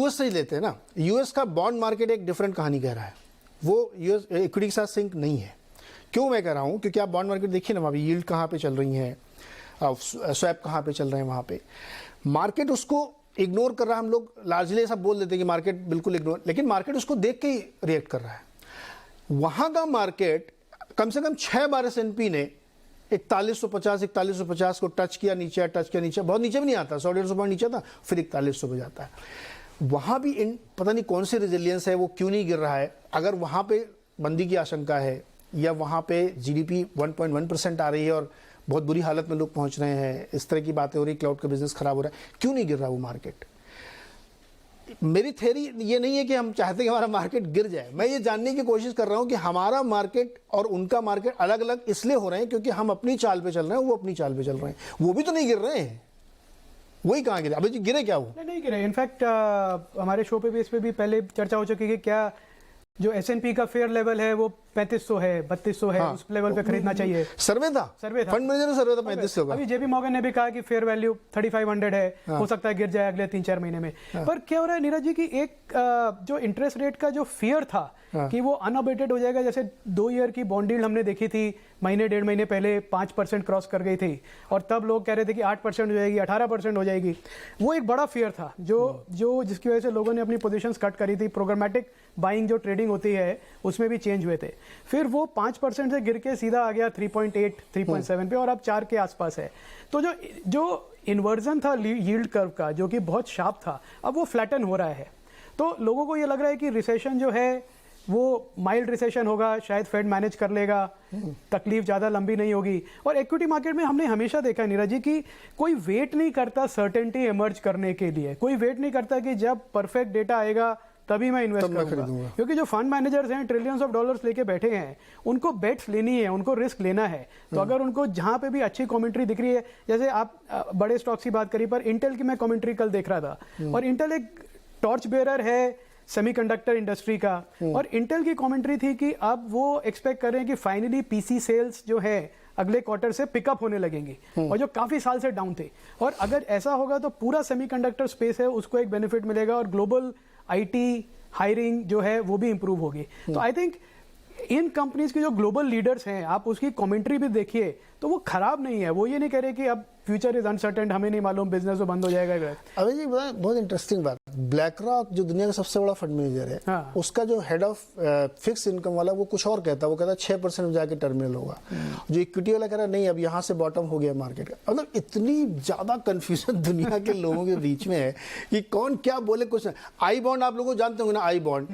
US से ही लेते हैं ना, यूएस का बॉन्ड मार्केट एक डिफरेंट कहानी कह रहा है, वो यूएस इक्विटी के साथ सिंक नहीं है। क्यों मैं कह रहा हूँ? क्योंकि आप बॉन्ड मार्केट देखिए ना, वहाँ भी यील्ड कहाँ पे चल रही है, स्वैप कहाँ पे चल रहे हैं, वहाँ पे मार्केट उसको इग्नोर कर रहा है। हम लोग लार्जली ऐसा बोल देते हैं कि मार्केट बिल्कुल इग्नोर, लेकिन मार्केट उसको देख के ही रिएक्ट कर रहा है। वहाँ का मार्केट कम से कम 6 बार S&P ने 4150 को टच किया, नीचे टच किया, नीचे, बहुत नीचे भी नहीं आता, 100-150 पॉइंट नीचे था, फिर 4100 पे जाता है। वहाँ भी पता नहीं कौन सी रेजिलियंस है, वो क्यों नहीं गिर रहा है। अगर वहाँ पे मंदी की आशंका है या वहाँ पे GDP 1.1% आ रही है और बहुत बुरी हालत में लोग पहुँच रहे हैं, इस तरह की बातें हो रही, क्लाउड का बिजनेस खराब हो रहा है, क्यों नहीं गिर रहा वो मार्केट? मेरी थ्योरी ये नहीं है कि हम चाहते हैं कि हमारा मार्केट गिर जाए, मैं ये जानने की कोशिश कर रहा हूं कि हमारा मार्केट और उनका मार्केट अलग अलग इसलिए हो रहे हैं क्योंकि हम अपनी चाल पे चल रहे हैं, वो अपनी चाल पे चल रहे हैं। वो भी तो नहीं गिर रहे हैं, वही कहाँ गिरे? अभी गिरे क्या? वो नहीं गिरे। इनफैक्ट हमारे शो पे भी, इस पे भी पहले चर्चा हो चुकी है कि क्या जो S&P का फेयर लेवल है वो 3500 है, 3200 है, उस लेवल पे खरीदना चाहिए। सर्वे था फंड मैनेजर का, सर्वे था 3500 का। अभी JP मॉर्गन ने भी कहा कि फेयर वैल्यू 3500 है, हो सकता है गिर जाए अगले 3-4 महीने में। पर क्या हो रहा है नीरज जी की एक जो इंटरेस्ट रेट का जो फियर था कि वो अनअबेटेड हो जाएगा, जैसे 2 ईयर की बॉन्ड यील्ड हमने देखी थी, महीने 1.5 महीने पहले 5% क्रॉस कर गई थी और तब लोग कह रहे थे कि 8% हो जाएगी, 18% हो जाएगी। वो एक बड़ा फियर था जो जिसकी वजह से लोगों ने अपनी पोजीशंस कट करी थी। प्रोग्रामेटिक बाइंग जो ट्रेडिंग होती है उसमें भी चेंज हुए थे। फिर वो 5% से गिर के सीधा आ गया 3.8, 3.7 पे और अब 4 के आसपास है। तो जो इन्वर्जन था यील्ड कर्व का, जो कि बहुत शार्प था, अब वो फ्लैटन हो रहा है। तो लोगों को ये लग रहा है कि रिसेशन जो है वो माइल्ड रिसेशन होगा, शायद फेड मैनेज कर लेगा, तकलीफ ज़्यादा लंबी नहीं होगी। और इक्विटी मार्केट में हमने हमेशा देखा नीरज जी कि कोई वेट नहीं करता सर्टेनिटी इमर्ज करने के लिए, कोई वेट नहीं करता कि जब परफेक्ट डेटा आएगा तभी मैं इन्वेस्ट करूंगा। क्योंकि जो फंड मैनेजर्स हैं, ट्रिलियंस ऑफ डॉलर्स लेके बैठे हैं, उनको बेट्स लेनी है, उनको रिस्क लेना है। तो अगर उनको जहां पे भी अच्छी कमेंट्री दिख रही है, जैसे आप बड़े स्टॉक्स की बात करी, पर इंटेल की मैं कमेंट्री कल देख रहा था और इंटेल एक टॉर्च बेयरर है सेमीकंडक्टर इंडस्ट्री का, और इंटेल की कमेंट्री थी कि अब वो एक्सपेक्ट कर रहे हैं कि फाइनली PC सेल्स जो है अगले क्वार्टर से पिकअप होने लगेंगी और जो काफी साल से डाउन थे। और अगर ऐसा होगा तो पूरा सेमीकंडक्टर स्पेस है उसको एक बेनिफिट मिलेगा और ग्लोबल IT हायरिंग जो है वो भी इंप्रूव होगी। तो आई थिंक इन कंपनीज की जो ग्लोबल लीडर्स हैं, आप उसकी कमेंट्री भी देखिए तो वो खराब नहीं है। वो ये नहीं कह रहे कि अब फ्यूचर इज अनसर्टेन, हमें नहीं मालूम बिजनेस तो बंद हो जाएगा। अभी जी बहुत इंटरेस्टिंग बात, ब्लैक रॉक जो दुनिया का सबसे बड़ा फंड मैनेजर है, हाँ। उसका जो हेड ऑफ फिक्स इनकम वाला वो कुछ और कहता है, वो कहता है 6% में जाके टर्मिनल होगा। जो इक्विटी वाला कह रहा है नहीं, अब यहाँ से बॉटम हो गया मार्केट का। मतलब इतनी ज्यादा कंफ्यूजन दुनिया के लोगों के बीच में है कि कौन क्या बोले कुछ नहीं। आई बॉन्ड आप लोगों जानते होंगे ना, आई बॉन्ड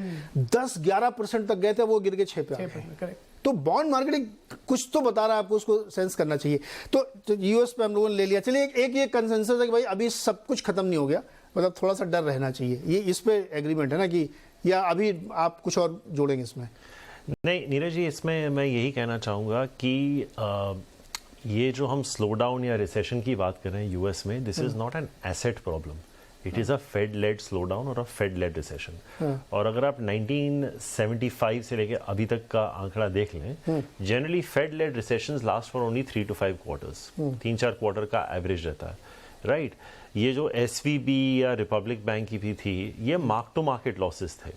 10-11% तक गए थे, वो गिर के 6 पे आ गए। तो बॉन्ड मार्केट कुछ तो बता रहा है आपको, उसको सेंस करना चाहिए। तो यूएस पे हम लोगों ने ले लिया। चलिए एक ये कंसेंसस है कि भाई अभी सब कुछ खत्म नहीं हो गया, मतलब थोड़ा सा डर रहना चाहिए, ये इस पे एग्रीमेंट है ना, कि या अभी आप कुछ और जोड़ेंगे इसमें? नहीं नीरज जी, इसमें मैं यही कहना चाहूँगा कि ये जो हम स्लो डाउन या रिसेशन की बात कर रहे हैं यूएस में, this is not an asset problem, it is a Fed led slow down और अ फेड लेड रिसेशन। और अगर आप 1975 से लेकर अभी तक का आंकड़ा देख लें, generally Fed led recessions last for only 3 to 5 quarters, 3-4 quarter का एवरेज रहता है, राइट? ये जो SVB या रिपब्लिक बैंक की भी थी, ये मार्क टू मार्केट लॉसेस थे,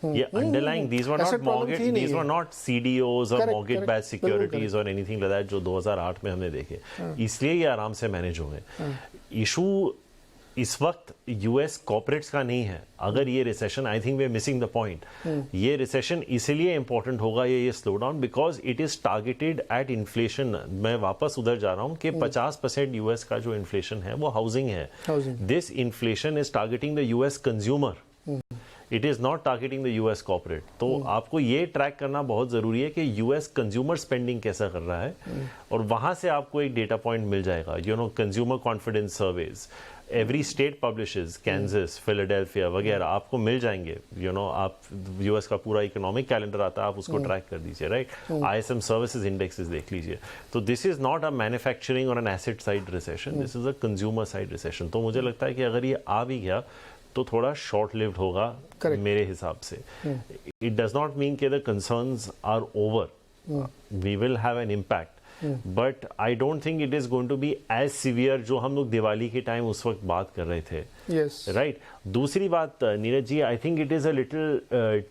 ये underlying, these were not mortgage, these were not CDOs और मॉर्गेज बैक्ड सिक्योरिटीज और एनीथिंग लाइक दैट जो 2008 में हमने देखे, इसलिए ये आराम से मैनेज हो गए। इशू इस वक्त यूएस कॉर्पोरेट्स का नहीं है। अगर ये recession, I think we are missing the point, ये रिसेशन इसलिए इंपॉर्टेंट होगा ये slow down because it is targeted at inflation. मैं वापस उधर जा रहा हूं कि 50% यूएस का जो इन्फ्लेशन है वो हाउसिंग है। This inflation is targeting the US consumer, it is not targeting the US corporate. तो आपको ये ट्रैक करना बहुत जरूरी है कि यूएस कंज्यूमर स्पेंडिंग कैसा कर रहा है, और वहां से आपको एक डेटा पॉइंट मिल जाएगा। You know, consumer confidence surveys every state publishes, Kansas, Philadelphia वगैरह आपको मिल जाएंगे। यू नो, आप यूएस का पूरा इकोनॉमिक कैलेंडर आता है, आप उसको ट्रैक कर दीजिए, राइट? ISM सर्विसेज इंडेक्सेस देख लीजिए। तो this is not a manufacturing और an asset side recession, this is a consumer side recession. तो मुझे लगता है कि अगर ये आ भी गया तो थोड़ा शॉर्ट लिव्ड होगा मेरे हिसाब से। इट डज नॉट मीन कि the concerns are over, we will have an impact, but I don't think it is going to be as severe जो हम लोग दिवाली के टाइम उस वक्त बात कर रहे थे। Yes right. दूसरी बात Neeraj ji, I think it is a little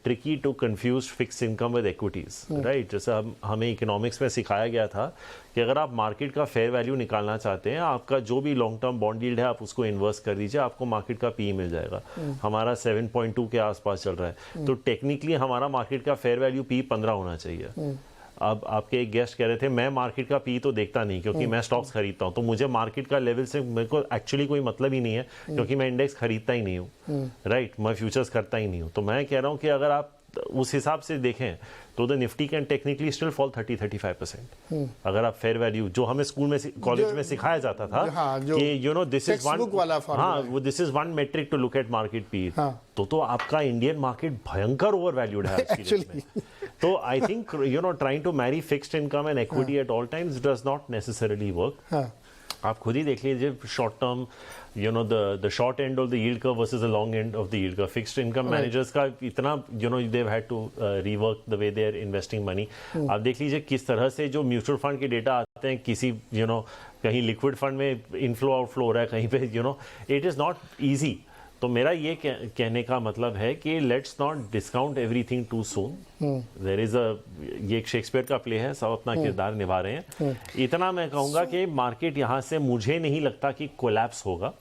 tricky to confuse fixed income with equities. Right, जैसे हमें इकोनॉमिक्स में सिखाया गया था कि अगर आप मार्केट का फेयर वैल्यू निकालना चाहते हैं, आपका जो भी लॉन्ग टर्म बॉन्ड यील्ड है आप उसको इन्वेस्ट कर दीजिए, आपको मार्केट का पी मिल जाएगा। हमारा 7.2 के आसपास चल रहा है, तो टेक्निकली हमारा मार्केट का फेयर वैल्यू पी 15 होना चाहिए। अब आपके एक गेस्ट कह रहे थे मैं मार्केट का पी तो देखता नहीं क्योंकि मैं स्टॉक्स खरीदता हूं, तो मुझे मार्केट का लेवल से मेरे को एक्चुअली कोई मतलब ही नहीं है क्योंकि मैं इंडेक्स खरीदता ही नहीं हूं। राइट, मैं फ्यूचर्स करता ही नहीं हूं। तो मैं कह रहा हूं कि अगर आप उस हिसाब से देखें तो the Nifty can technically still fall 30-35%। अगर आप फेयर वैल्यू जो हमें स्कूल में कॉलेज में सिखाया जाता था कि you know this is one, this is one metric to look at market P, तो आपका इंडियन मार्केट भयंकर ओवर वैल्यूड है आज की डेट में। तो I think you know trying to marry fixed income and equity at all times does not necessarily work. आप खुद ही देख लीजिए short term, you know the short end of the yield curve versus the long end of the yield curve. Fixed income managers का इतना you know they have to rework the way they are investing money. आप देख लीजिए किस तरह से जो mutual fund के डेटा आते हैं, किसी यू नो कहीं लिक्विड फंड में इनफ्लो आउटफ्लो हो रहा है, कहीं पे you know it is not easy. तो मेरा ये कहने का मतलब है कि let's not discount everything too soon. There is ये एक शेक्सपियर का प्ले है, सब अपना किरदार निभा रहे हैं। इतना मैं कहूंगा कि मार्केट यहाँ से मुझे नहीं लगता कि कोलैप्स होगा।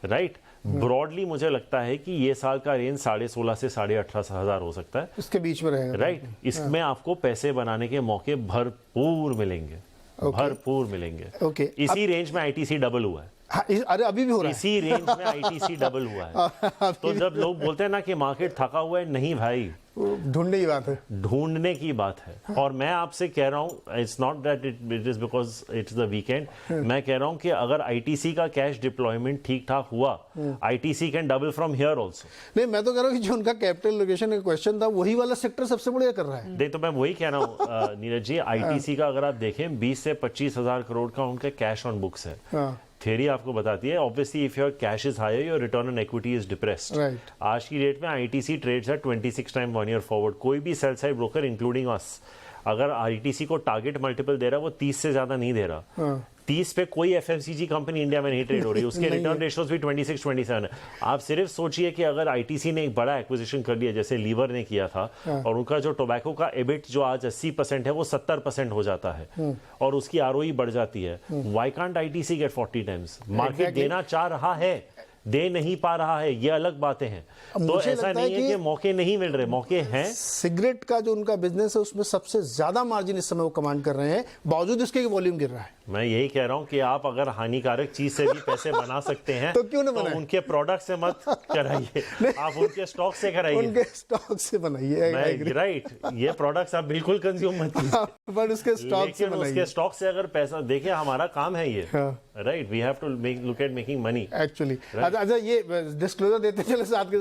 राइट, ब्रॉडली मुझे लगता है कि ये साल का रेंज 16.5 से 18.5 हजार हो सकता है, इसके बीच में रहेगा। राइट, इसमें आपको पैसे बनाने के मौके भरपूर मिलेंगे, भरपूर मिलेंगे। इसी रेंज में आईटीसी डबल हुआ है। अरे अभी भी हो रहा है, इसी रेंज में आईटीसी डबल हुआ है। तो जब लोग बोलते हैं ना कि मार्केट थका हुआ है, नहीं भाई, ढूंढने की बात है, ढूंढने की बात है। और मैं आपसे कह रहा हूं, it's not that it is because it's the weekend, मैं कह रहा हूं कि अगर आईटीसी का कैश डिप्लॉयमेंट ठीक ठाक हुआ, ITC can double from here also. नहीं, मैं तो कह रहा हूं कि जो उनका कैपिटल लोकेशन का क्वेश्चन था, वही वाला सेक्टर सबसे बढ़िया कर रहा है। नहीं, तो मैं वही कह रहा हूं नीरज जी, आईटीसी का अगर आप देखें 20 से 25 हजार करोड़ का उनका कैश ऑन बुक्स है। थ्योरी आपको बताती है obviously if your cash is higher your return on equity is depressed. आज की डेट में आईटीसी ट्रेड्स है 26 टाइम 1 ईयर फॉरवर्ड। कोई भी सेल साइड ब्रोकर इंक्लूडिंग अस अगर आईटीसी को टारगेट मल्टीपल दे रहा है, वो 30 से ज्यादा नहीं दे रहा। 30 पे कोई एफएमसीजी कंपनी इंडिया में नहीं ट्रेड हो रही, उसके रिटर्न रेशियोज भी 26-27 है। आप सिर्फ सोचिए कि अगर आईटीसी ने एक बड़ा एक्विजिशन कर लिया जैसे लीवर ने किया था, और उनका जो टोबैको का एबिट जो आज 80% है वो 70% हो जाता है और उसकी आरओई बढ़ जाती है। Why can't ITC get 40 times? Market देना चाह रहा है, दे नहीं पा रहा है, ये अलग बातें हैं। तो ऐसा नहीं है कि मौके नहीं मिल रहे, मौके हैं। सिगरेट का जो उनका बिजनेस है उसमें सबसे ज्यादा मार्जिन इस समय वो कमांड कर रहे हैं, बावजूद इसके वॉल्यूम गिर रहा है। मैं यही कह रहा हूं कि आप अगर हानिकारक चीज से भी पैसे बना सकते हैं तो क्यों ना बनाएं? उनके प्रोडक्ट से मत कराइए, आप उनके स्टॉक से कराइए, उनके स्टॉक से बनाइए। राइट, ये प्रोडक्ट्स आप बिल्कुल कंज्यूम मत कीजिए, बट उसके स्टॉक से बनाइए। उसके स्टॉक से अगर पैसा, देखिए हमारा काम है ये, right, we have to look at making money actually. अच्छा, ये डिस्क्लोजर देते चले साथ के